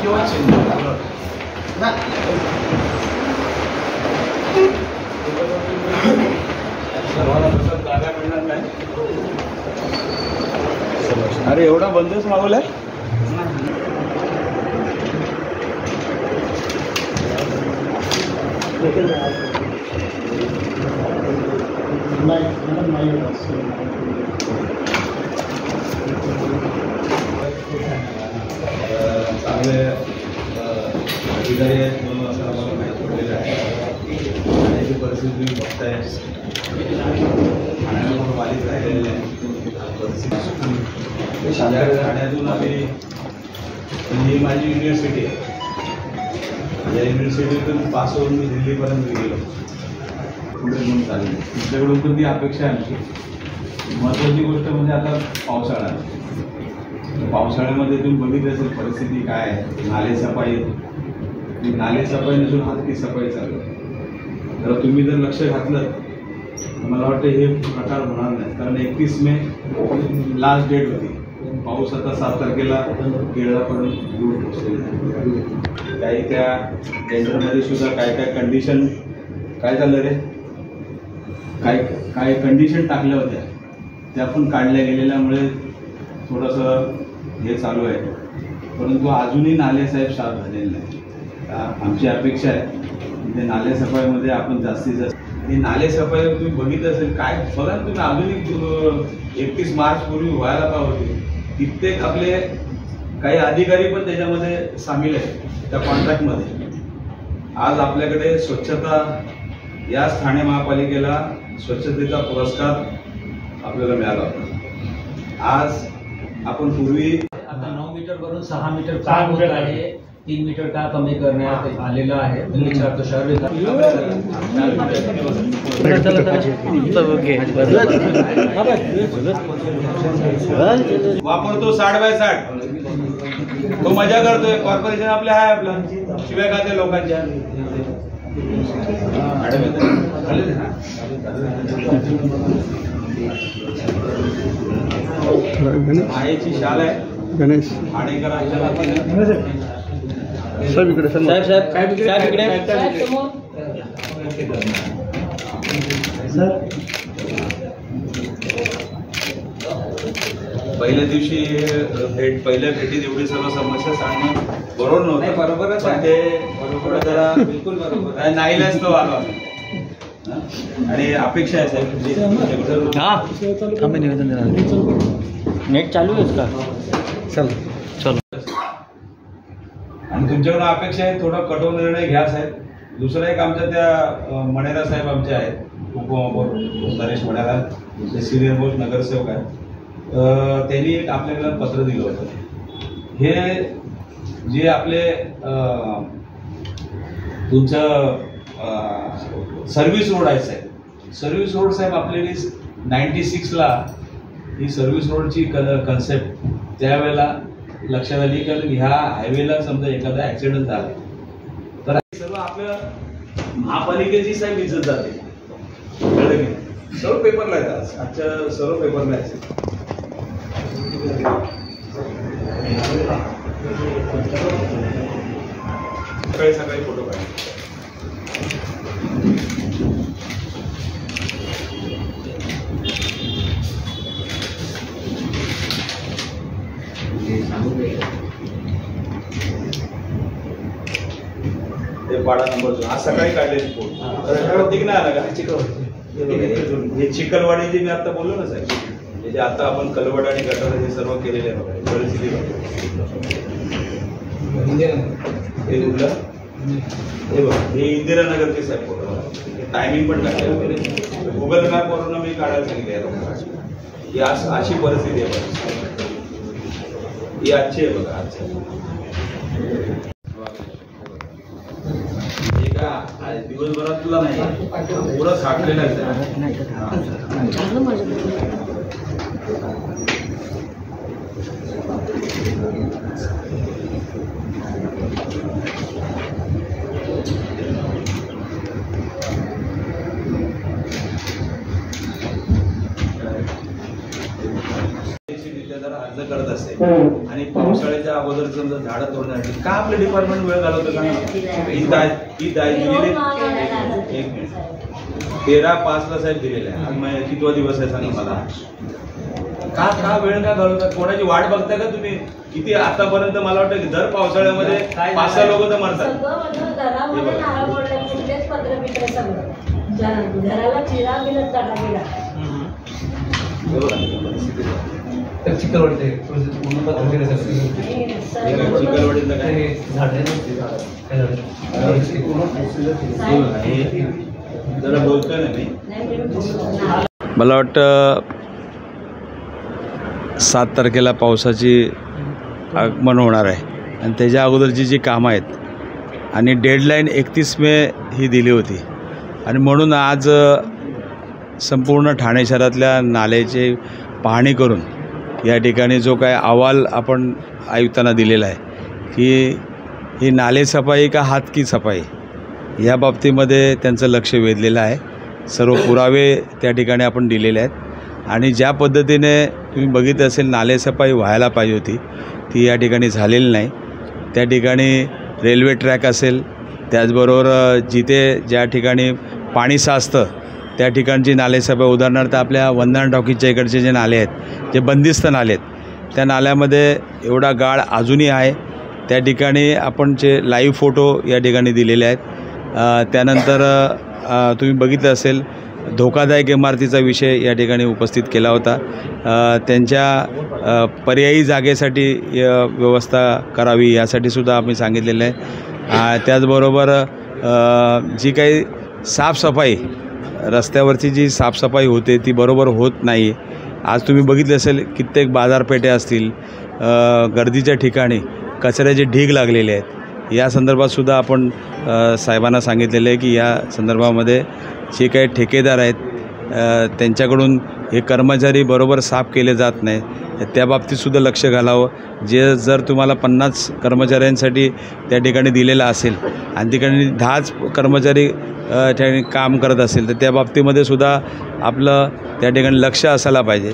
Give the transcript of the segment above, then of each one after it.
किंवा चिन्ह सर्वांना तसं जागा मिळणार नाही. अरे एवढा बंदच मागवलाय. चांगले अधिकारी आहेत म्हणून असं आम्हाला माहिती पडलेलं आहे. ठाण्याची परिस्थिती तुम्ही बघताय. ठाण्याला पण मालिक राहिलेले आहे. ठाण्यातून आम्ही ही माझी युनिव्हर्सिटी आहे. या युनिव्हर्सिटीतून पास होऊन मी दिल्लीपर्यंत गेलो. पुढे म्हणून चालले. तुमच्याकडून पण ती अपेक्षा आहे आमची. महत्त्वाची गोष्ट म्हणजे आता पावसाळा आहे. पावसाळ्यामध्ये तुम्ही बघितलं असेल परिस्थिती काय आहे. नाले सफाई नसून हलकी सफाई चालू आहे. तर तुम्ही जर लक्ष घातलं मला वाटतं हे प्रकार होणार नाही. कारण 31 मे लास्ट डेट होती. पाऊस आता 7 तारखेला केरळापर्यंत दूर पोहोचलेला आहे. काही त्या टेंडरमध्ये सुद्धा काय कंडिशन काय झालं रे काय कंडिशन टाकल्या होत्या त्या पण काढल्या गेलेल्यामुळे थोडंसं हे चालू आहे. परंतु अजूनही नाले साहेब साफ झालेले नाही. आमची अपेक्षा आहे ते नाले सफाईमध्ये आपण जास्तीत जास्त हे नाले सफाई तुम्ही बघितलं असेल काय बघा तुम्ही. अजूनही 31 मार्च पूर्वी व्हायला पाहिजे. कित्येक आपले काही अधिकारी पण त्याच्यामध्ये सामील आहेत त्या कॉन्ट्रॅक्टमध्ये. आज आपल्याकडे स्वच्छता याच ठाणे महापालिकेला स्वच्छतेचा पुरस्कार आपल्याला मिळाला होता. आज आपण पूर्वी आता 9 मीटर वरून 6 मीटर काम होत आहे. 3 मीटर का कमी करण्यात आलेलं आहे. विचारतो सर्वे वापरतो 60/60. तो मजा करतोय. कॉर्पोरेशन आपल्या आहे आपला शिव्या खाते लोकांच्या. आईची शाल आहे गणेश ठाणेकरांच्या साहेब इकडे साहेब इकडे पहिल्या दिवशी पहिल्या भेटीत एवढी सर्व समस्या सांगणं बरोबर नव्हतं. बरोबरच आहे. बरोबर जरा बिलकुल बरोबर नाईलाज तो आलो आणि अपेक्षा आहे साहेब निवेदन देणार. नेट चालू आहे का. चल आणि तुमच्याकडून अपेक्षा आहे थोडा कठोर निर्णय घ्या साहेब. दुसरा एक आमच्या त्या मणेरा साहेब आमचे आहेत उपमहापौर नरेश मणेरा जे सिनियर मोस्ट नगरसेवक आहेत. त्यांनी एक आपल्याला पत्र दिलं होतं. हे जे आपले तुमचं सर्व्हिस रोड आहे साहेब. सर्व्हिस रोड साहेब आपल्याला 96ला ही सर्व्हिस रोडची कन्सेप्ट त्यावेळेला लक्षात आली. कारण ह्या हायवेला समजा एखादा ऍक्सिडेंट झाला तर सर्व आपल्या महापालिकेची साहेब इज्जत जाते. कळलं की सर्व पेपरला येतात. आजच्या सर्व पेपरला आहे. सकाळी फोटो काढले. ते पाडा नंबर 2 आज सकाळी काढलेली फोटो दिख नाही आला का. हे चिखलवाडी जे मी आता बोललो ना साहेब. हे जे आता आपण कलवड आणि गटार हे सर्व केलेले आहे बघा. परिस्थिती हे कुठलं हे बघा. हे इंदिरानगरचे साहेब फोटो. टायमिंग पण टाकले वगैरे. गुगल मॅपवरून मी काढायला सांगितले. ही अशी परिस्थिती आहे बघा. ही आजची आहे बघा. आजची दिवसभरात तुला नाही पुढं साठलेलं आहे. जर अर्ज करत असेल आणि पावसाळ्याच्या अगोदर समजा झाडं तोडण्यासाठी का आपलं डिपार्टमेंट वेळ घालवतं सांगा ना. ही दिलेली 1 मिनिट 13/5 साहेब दिलेलं आहे. आज कितवा दिवस आहे सांगा मला. का वेळ का घालवतात? कोणाची वाट बघताय का तुम्ही? किती आतापर्यंत मला वाटतं की दर पावसाळ्यामध्ये 5-6 लोक तर मरतात. चिखलवाडीतलं काय जरा बोलतोय ना मी. मला वाटतं 7 तारखेला पावसाची आगमन होणार आहे आणि त्याच्या अगोदरची जी कामं आहेत आणि डेडलाईन 31 मे ही दिली होती आणि म्हणून आज संपूर्ण ठाणे शहरातल्या नाल्याची पाहणी करून या ठिकाणी जो काय अहवाल आपण आयुक्तांना दिलेला आहे की ही नालेसफाई का हात की सफाई या बाबतीमध्ये त्यांचं लक्ष वेधलेलं आहे. सर्व पुरावे त्या ठिकाणी आपण दिलेले आहेत आणि ज्या पद्धतीने तुम्ही बघितलं असेल नालेसफाई व्हायला पाहिजे होती ती या ठिकाणी झालेली नाही. त्या ठिकाणी रेल्वे ट्रॅक असेल, त्याचबरोबर जिथे ज्या ठिकाणी पाणी साचतं त्या ठिकाणची नालेसफाई, उदाहरणार्थ आपल्या वंदना टॉकीजच्या इकडचे जे नाले आहेत जे बंदिस्त नाले आहेत त्या नाल्यामध्ये एवढा गाळ अजूनही आहे. त्या ठिकाणी आपण जे लाईव्ह फोटो या ठिकाणी दिलेले आहेत. त्यानंतर तुम्ही बघितलं असेल धोकादायक इमारतीचा विषय या ठिकाणी उपस्थित केला होता. त्यांच्या पर्यायी जागेसाठी व्यवस्था करावी यासाठी सुद्धा आम्ही सांगितलेलं आहे. त्याचबरोबर जी काही साफसफाई रस्त्यावरची जी साफसफाई होते ती बरोबर होत नाही. आज तुम्ही बघितले असेल कित्येक बाजारपेठे असतील, गर्दीच्या ठिकाणी कचऱ्याचे ढीग लागलेले आहेत. या संदर्भातसुद्धा आपण साहेबांना सांगितलेलं आहे की या संदर्भामध्ये जे काही ठेकेदार आहेत त्यांच्याकडून हे कर्मचारी बरोबर साफ केले जात नाही, त्या बाबतीतसुद्धा लक्ष घालावं. जे जर तुम्हाला 50 कर्मचाऱ्यांसाठी त्या ठिकाणी दिलेलं असेल आणि ठिकाणी 10च कर्मचारी ठिकाणी काम करत असेल तर त्या बाबतीमध्ये सुद्धा आपलं त्या ठिकाणी लक्ष असायला पाहिजे.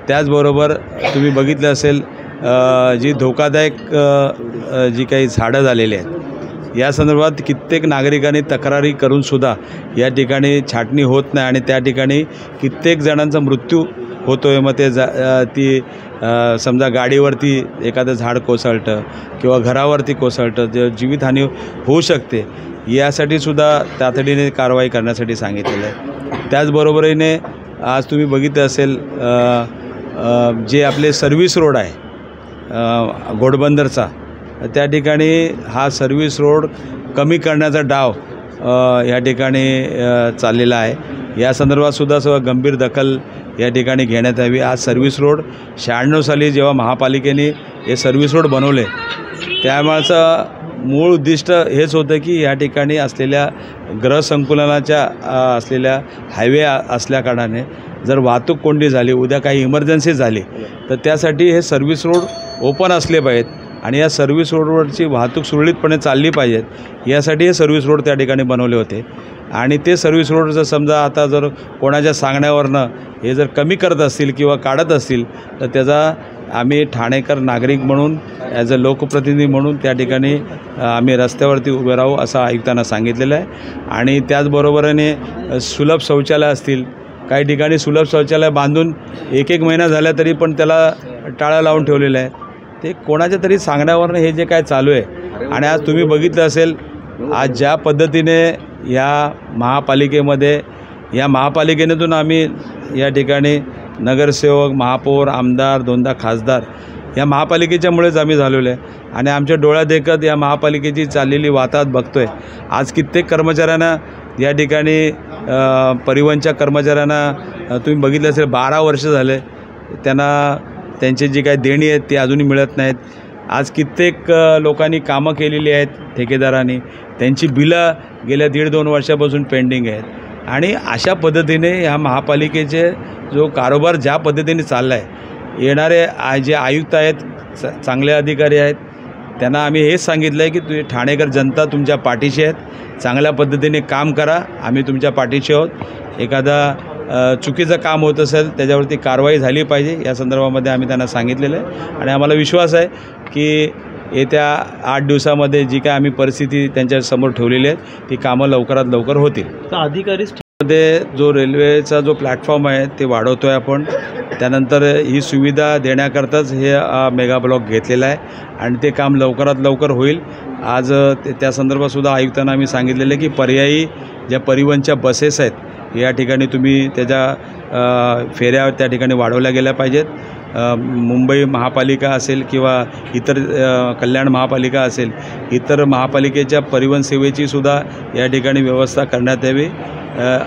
त्याचबरोबर तुम्ही बघितलं असेल जी धोकादायक जी काही झाडं झालेली आहेत या संदर्भात कित्येक नागरिकांनी तक्रारी करूनसुद्धा या ठिकाणी छाटणी होत नाही आणि त्या ठिकाणी कित्येक जणांचा मृत्यू होतो आहे. मग ते ती समजा गाडीवरती एखादं झाड कोसळतं किंवा घरावरती कोसळतं, जे जीवितहानी होऊ शकते. यासाठीसुद्धा तातडीने कारवाई करण्यासाठी सांगितलेलं आहे. त्याचबरोबरीने आज तुम्ही बघितलं असेल जे आपले सर्व्हिस रोड आहे घोडबंदरचा, त्या ठिकाणी हा सर्व्हिस रोड कमी करण्याचा डाव या ठिकाणी चाललेला आहे. या संदर्भातसुद्धा सर्व गंभीर दखल या ठिकाणी घेण्यात यावी. आज सर्व्हिस रोड 96 साली जेव्हा महापालिकेने हे सर्व्हिस रोड बनवले त्यामुळेचं मूळ उद्दिष्ट हेच होतं की या ठिकाणी असलेल्या गृहसंकुलनाच्या असलेल्या हायवे असल्याकारणाने जर वाहतूक कोंडी झाली, उद्या काही इमर्जन्सी झाली तर त्यासाठी हे सर्व्हिस रोड ओपन असले पाहिजेत आणि या सर्व्हिस रोडवरची वाहतूक सुरळीतपणे चालली पाहिजेत. यासाठी हे सर्व्हिस रोड त्या ठिकाणी बनवले होते आणि ते सर्व्हिस रोड जर समजा आता जर कोणाच्या सांगण्यावरनं हे जर कमी करत असतील किंवा काढत असतील तर त्याचा आम्ही ठाणेकर नागरिक म्हणून ॲज अ लोकप्रतिनिधी म्हणून त्या ठिकाणी आम्ही रस्त्यावरती उभे राहू असं आयुक्तांना सांगितलेलं आहे. आणि त्याचबरोबरीने सुलभ शौचालय असतील, काही ठिकाणी सुलभ शौचालय बांधून 1 महिना झाला तरी पण त्याला टाळं लावून ठेवलेलं आहे. ते कोणाच्या तरी सांगण्यावरनं हे जे काय चालू आहे. आणि आज तुम्ही बघितलं असेल आज ज्या पद्धतीने या महापालिकेतून आम्ही या ठिकाणी नगरसेवक, महापौर, आमदार, 2दा खासदार या महापालिकेच्यामुळेच आम्ही झालेलो आहे आणि आमच्या डोळ्यात देखत या महापालिकेची चाललेली वाताहत बघतो आहे. आज कित्येक कर्मचाऱ्यांना या ठिकाणी परिवहनच्या कर्मचाऱ्यांना तुम्ही बघितलं असेल 12 वर्ष झाले त्यांना त्यांची जी काही देणी आहेत ती अजूनही मिळत नाहीत. आज कित्येक लोकांनी कामं केलेली आहेत ठेकेदारांनी, त्यांची बिलं गेल्या 1.5-2 वर्षापासून पेंडिंग आहेत. आणि अशा पद्धतीने ह्या महापालिकेचे जो कारोबार ज्या पद्धतीने चालला आहे, येणारे जे आयुक्त आहेत चांगले अधिकारी आहेत त्यांना आम्ही हेच सांगितलं आहे की तुम्ही ठाणेकर जनता तुमच्या पाठीशी आहेत, चांगल्या पद्धतीने काम करा, आम्ही तुमच्या पाठीशी आहोत. एखादा चुकीचं काम होत असेल त्याच्यावरती कारवाई झाली पाहिजे या संदर्भामध्ये आम्ही त्यांना सांगितलेलं आहे आणि आम्हाला विश्वास आहे की येत्या 8 दिवसामध्ये जी काय आम्ही परिस्थिती त्यांच्यासमोर ठेवलेली आहे ती कामं लवकरात लवकर होतील. तर अधिकारी मध्ये जो रेल्वेचा जो प्लॅटफॉर्म आहे ते वाढवतो आहे आपण. त्यानंतर ही सुविधा देण्याकरताच हे मेगा ब्लॉक घेतलेला आहे आणि ते काम लवकरात लवकर होईल. आज त्या संदर्भातसुद्धा आयुक्तांना आम्ही सांगितलेलं आहे की पर्यायी ज्या परिवहनच्या बसेस आहेत या ठिकाणी तुम्ही त्याच्या फेऱ्या त्या ठिकाणी वाढवल्या गेल्या पाहिजेत. मुंबई महापालिका असेल किंवा इतर कल्याण महापालिका असेल इतर महापालिकेच्या परिवहन सेवेची सुद्धा या ठिकाणी व्यवस्था करण्यात यावी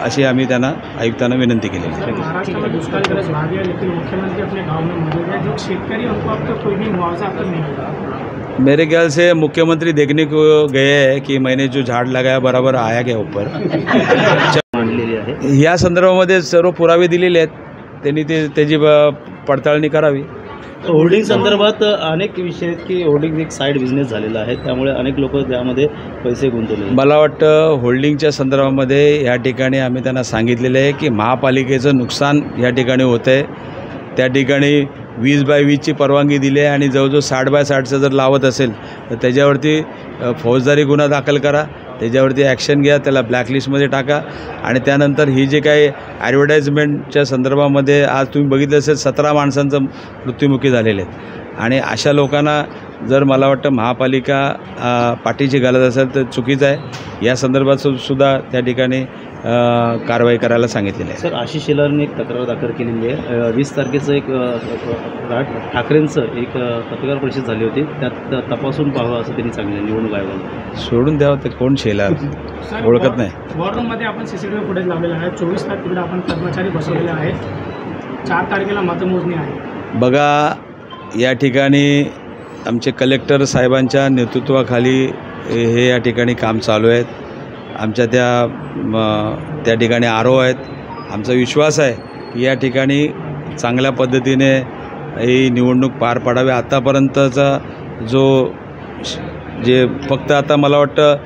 अशी आम्ही त्यांना आयुक्तांना विनंती केली. महाराष्ट्र में दुष्कालग्रस्त भाग है लेकिन मुख्यमंत्री अपने गांव में मौजूद है जो शेतकारी उनको अब तक कोई भी मुआवजा अब तक नहीं मिला. मेरे ख्याल से मुख्यमंत्री देखने को गए हैं कि मैंने जो झाड़ लगाया बराबर आया क्या ऊपर. मांडलेली आहे. या संदर्भामध्ये सर्व पुरावे दिलेले आहेत त्यांनी त्याची पडताळणी करावी. होल्डिंग संदर्भात अनेक विषय आहेत की होल्डिंग एक साईड बिझनेस झालेला आहे त्यामुळे अनेक लोक त्यामध्ये पैसे गुंतवले. मला वाटतं होल्डिंगच्या संदर्भामध्ये या ठिकाणी आम्ही त्यांना सांगितलेलं आहे की महापालिकेचं नुकसान या ठिकाणी होतं आहे. त्या ठिकाणी 20/20ची परवानगी दिली आहे आणि जवळजवळ 60/60चं जर लावत असेल तर त्याच्यावरती फौजदारी गुन्हा दाखल करा, त्याच्यावरती ॲक्शन घ्या, त्याला ब्लॅकलिस्टमध्ये टाका आणि त्यानंतर ही जे काही ॲडव्हर्टाइजमेंटच्या संदर्भामध्ये आज तुम्ही बघितलं असेल 17 माणसांचं मृत्युमुखी झालेले आहेत आणि अशा लोकांना जर मला वाटतं महापालिका पाठीशी घालत असेल तर चुकीचं आहे. या संदर्भात सुद्धा त्या ठिकाणी कारवाई करायला सांगितलेली आहे. सर आशिष शेलारने एक तक्रार दाखल केलेली आहे. 20 तारखेचं एक ठाकरेंचं एक पत्रकार परिषद झाली होती त्यात तपासून पाहावं असं त्यांनी सांगितलं निवडणूक आयोगाला. सोडून द्यावं ते कोण शेलार ओळखत नाही. वॉर रूममध्ये आपण CCTV फुटेज लावलेला आहे. 24 तास तिकडे आपण कर्मचारी बसवलेले आहेत. 4 तारखेला मतमोजणी आहे. बघा या ठिकाणी आमचे कलेक्टर साहेबांच्या नेतृत्वाखाली हे या ठिकाणी काम चालू आहेत. आमच्या त्या ठिकाणी RO आहेत. आमचा विश्वास आहे की या ठिकाणी चांगल्या पद्धतीने ही निवडणूक पार पाडावी. आतापर्यंतचा जे फक्त आता मला वाटतं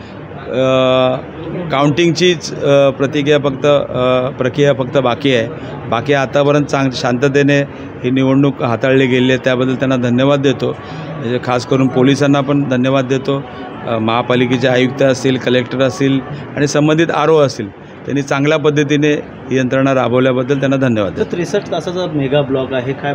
काउंटिंगचीच प्रक्रिया फक्त बाकी आहे. बाकी आतापर्यंत शांततेने ही निवडणूक हाताळली गेली आहे त्याबद्दल त्यांना धन्यवाद देतो. खास करून पोलिसांना पण धन्यवाद देतो. महापालिकेचे आयुक्त असतील, कलेक्टर असतील आणि संबंधित RO असतील त्यांनी चांगल्या पद्धतीने ही यंत्रणा राबवल्याबद्दल त्यांना धन्यवाद देतो. 63 तासाचा मेगा ब्लॉक आहे काय